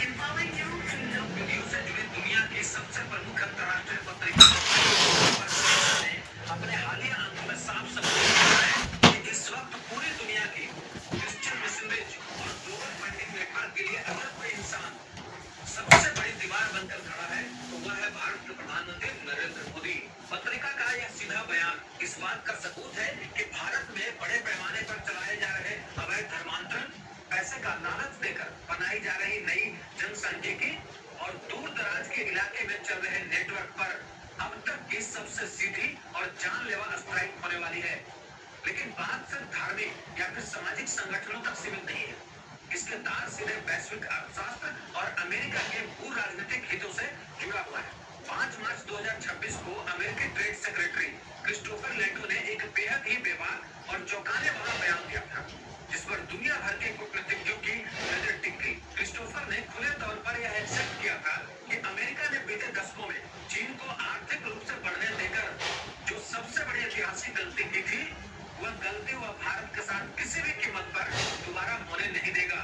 empowering you to look. Video से जुड़ी दुनिया की सबसे प्रमुख अंतर्राष्ट्रीय पत्रिका ने अपने हालिया अंक में साफ साबित किया है कि इस वक्त पूरी दुनिया की क्रिश्चियन मिशनरीज और ग्लोबल फंडिंग नेटवर्क के लिए अगर कोई इंसान सबसे बड़ी दीवार बनकर खड़ा है तो वह है भारत के प्रधानमंत्री नरेंद्र मोदी। पत्रिका का यह सीधा बयान इस बात का सबूत है कि भारत में बड़े पैमाने पर चलाए जा रहे अवैध धर्मांतरण, पैसे का लालच देकर बनाई जा रही नई जनसांख्यिकी और दूर दराज के इलाके में चल रहे नेटवर्क पर अब तक की सबसे सीधी और जानलेवा स्ट्राइक होने वाली है। लेकिन बात सिर्फ धार्मिक या फिर सामाजिक संगठनों तक सीमित नहीं है। इसके तार सीधे वैश्विक अर्थशास्त्र और अमेरिका के भू राजनीतिक हितों से जुड़ा हुआ है। 5 मार्च 2026 को अमेरिकी ट्रेड सेक्रेटरी क्रिस्टोफर लेटो ने एक बेहद ही बेबाक और चौंकाने वाला बयान दिया था, जिस पर दुनिया भर के कूटनीतिज्ञों की नजर टिक गई। क्रिस्टोफर ने खुले तौर पर यह एक्सेप्ट किया था कि अमेरिका ने बीते दशकों में चीन को आर्थिक रूप से बढ़ने देकर जो सबसे बड़ी ऐतिहासिक गलती की थी, वह गलती वह भारत के साथ किसी भी कीमत पर दोबारा होने नहीं देगा।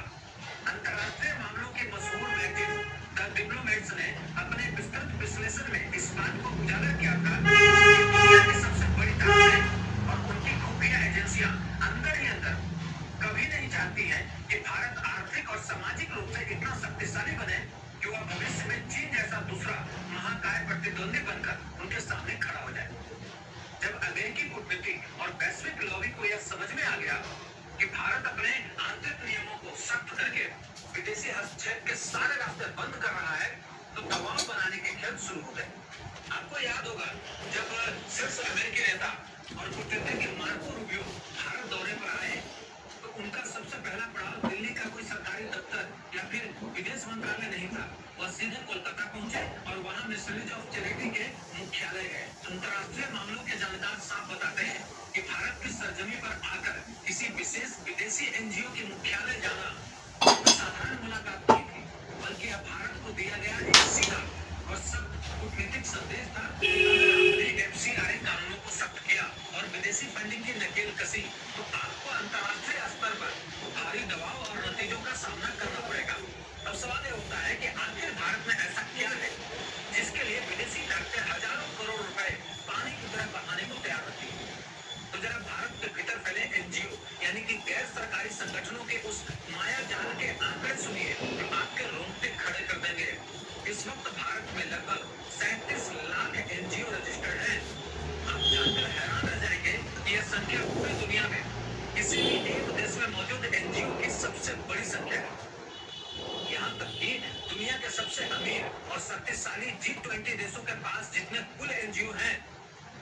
अंतर्राष्ट्रीय मामलों की मशहूर मैगजीन द डिप्लोमेट्स ने अपने विस्तृत विश्लेषण में इस बात को उजागर किया था कि दुनिया की सबसे बड़ी ताकतें और उनकी खुफिया एजेंसियां अंदर ही अंदर कभी नहीं चाहती हैं कि भारत आर्थिक और सामाजिक रूप से इतना शक्तिशाली बने कि वह भविष्य में चीन जैसा दूसरा महाकाय प्रतिद्वंदी बनकर उनके सामने खड़ा हो जाए। जब अमेरिकी कूटनीति और वैश्विक लॉबी को यह समझ में आ गया कि भारत अपने आंतरिक नियमों को सख्त करके विदेशी हस्तक्षेप के सारे रास्ते बंद कर रहा है, तो दबाव बनाने के खेल शुरू हो गए। आपको याद होगा जब शीर्ष अमेरिकी नेता और कूटनीतिज्ञ मार्को रूबियो भारत दौरे पर आए तो उनका सबसे पहला पड़ाव दिल्ली का कोई सरकारी दफ्तर या फिर विदेश मंत्रालय नहीं था। वह सीधे कोलकाता पहुंचे और वहां मिशनरीज ऑफ चैरिटी के मुख्यालय गए। अंतर्राष्ट्रीय मामलों के जानकार साफ बताते हैं कि भारत की सरजमी पर आकर किसी विशेष विदेशी एनजीओ के मुख्यालय जाना साधारण मुलाकात नहीं थी, बल्कि अब भारत को दिया गया एक सीधा और सख्त कूटनीतिक संदेश था। अगर आपने FCRA कानूनों को सख्त किया और विदेशी फंडिंग की नकेल कसी तो आपको अंतर्राष्ट्रीय स्तर पर भारी दबाव और नतीजों का सामना करना पड़ेगा। अब सवाल यह होता है कि आखिर भारत में ऐसा क्या है जिसके लिए विदेशी ताकतें हजारों करोड़ रुपए पानी की तरह बहाने को तैयार रहती है। तो जरा भारत के भीतर फैले एनजीओ यानी कि गैर सरकारी संगठनों के उस माया जाल के आंकड़े सुनिए जो आपके रोंगटे खड़े कर देंगे। इस वक्त भारत में लगभग 37 लाख एनजीओ रजिस्टर्ड हैं। आप जानकर हैरान रह जाएंगे कि यह संख्या पूरी दुनिया में किसी भी एक देश में मौजूद एनजीओ की सबसे बड़ी संख्या है। यहाँ तक कि दुनिया के सबसे अमीर और शक्तिशाली G20 देशों के पास जितने कुल एनजीओ हैं,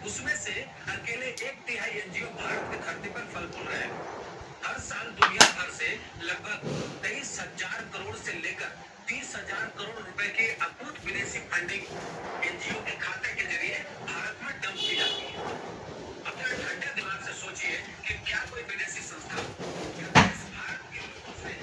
उसमें से अकेले 1/3 एनजीओ भारत की धरती पर फल फूल रहे हैं। हर साल दुनिया भर से लगभग 23,000 करोड़ से लेकर 30,000 करोड़ रुपए की अकूत विदेशी फंडिंग एनजीओ के खाते के जरिए भारत में डंप की जाती है। अपने ठंडे दिमाग से सोचिए कि क्या कोई विदेशी संस्था भारत के लोगों से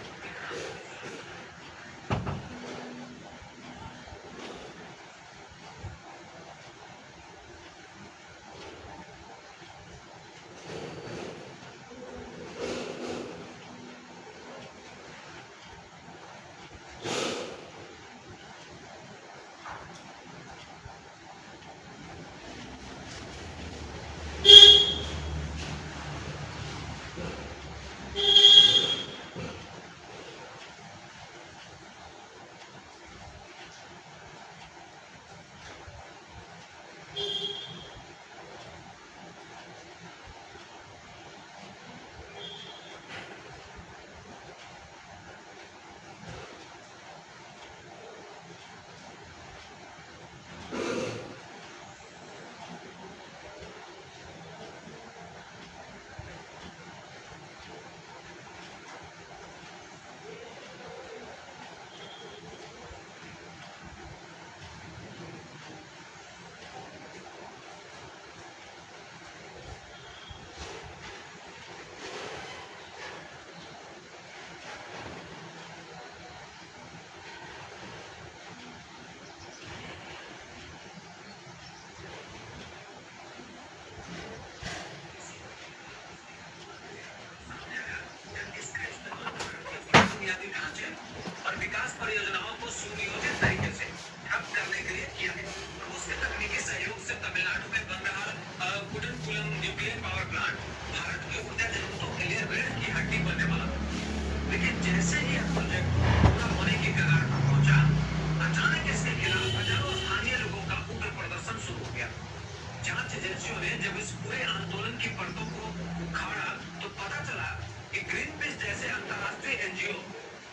ने जब इस पूरे आंदोलन की परतों को उखाड़ा तो पता चला कि ग्रीनपीस जैसे अंतर्राष्ट्रीय एनजीओ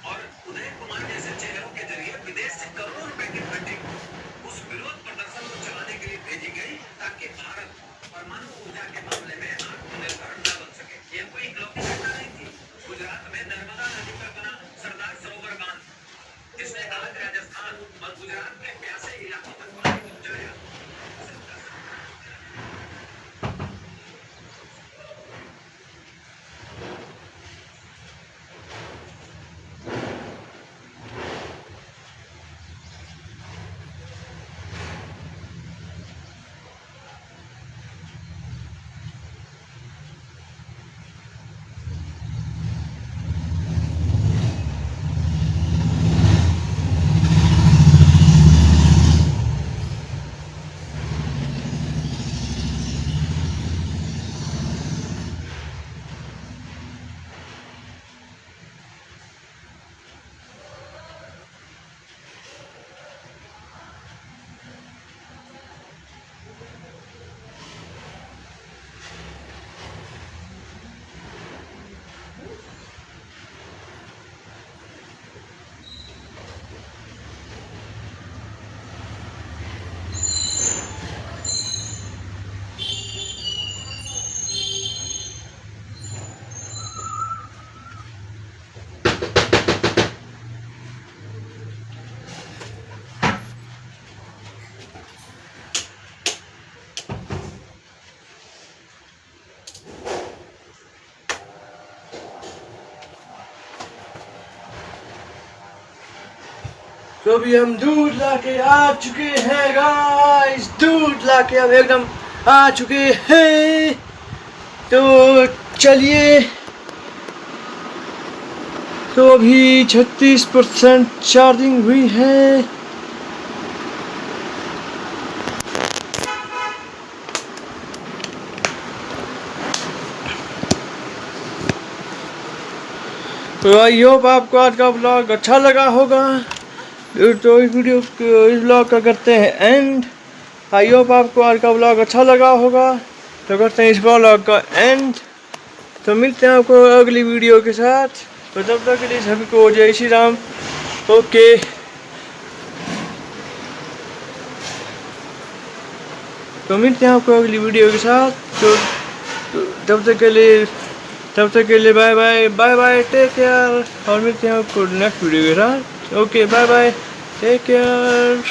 और उदय कुमार जैसे चेहरों के जरिए विदेश से करोड़ों रुपए की फंडिंग उस विरोध प्रदर्शन को चलाने के लिए भेजी गई ताकि भारत परमाणु ऊर्जा के मामले में आत्मनिर्भर न बन सके। यह कोई इकलौती घटना नहीं थी। गुजरात में नर्मदा नदी पर बना सरदार सरोवर बांध, जिसने आज राजस्थान और गुजरात के प्यासे इलाकों तक पानी पहुंचाया। तो अभी हम दूध लाके आ चुके हैं गाइस, दूध लाके हम एकदम आ चुके हैं। तो चलिए, तो अभी 36% चार्जिंग हुई है। तो आई होप आपको आज का व्लॉग अच्छा लगा होगा। तो इस व्लॉग का करते हैं एंड। आई होप आपको आज का व्लॉग अच्छा लगा होगा। तो करते हैं इस व्लॉग का एंड। तो मिलते हैं आपको अगली वीडियो के साथ। तो तब तक के लिए सभी को जय श्री राम। ओके, तो मिलते हैं आपको अगली वीडियो के साथ। तो तब तक के लिए bye bye bye bye, take care. और मिलते हैं आपको नेक्स्ट वीडियो के साथ। Okay, bye bye, take care.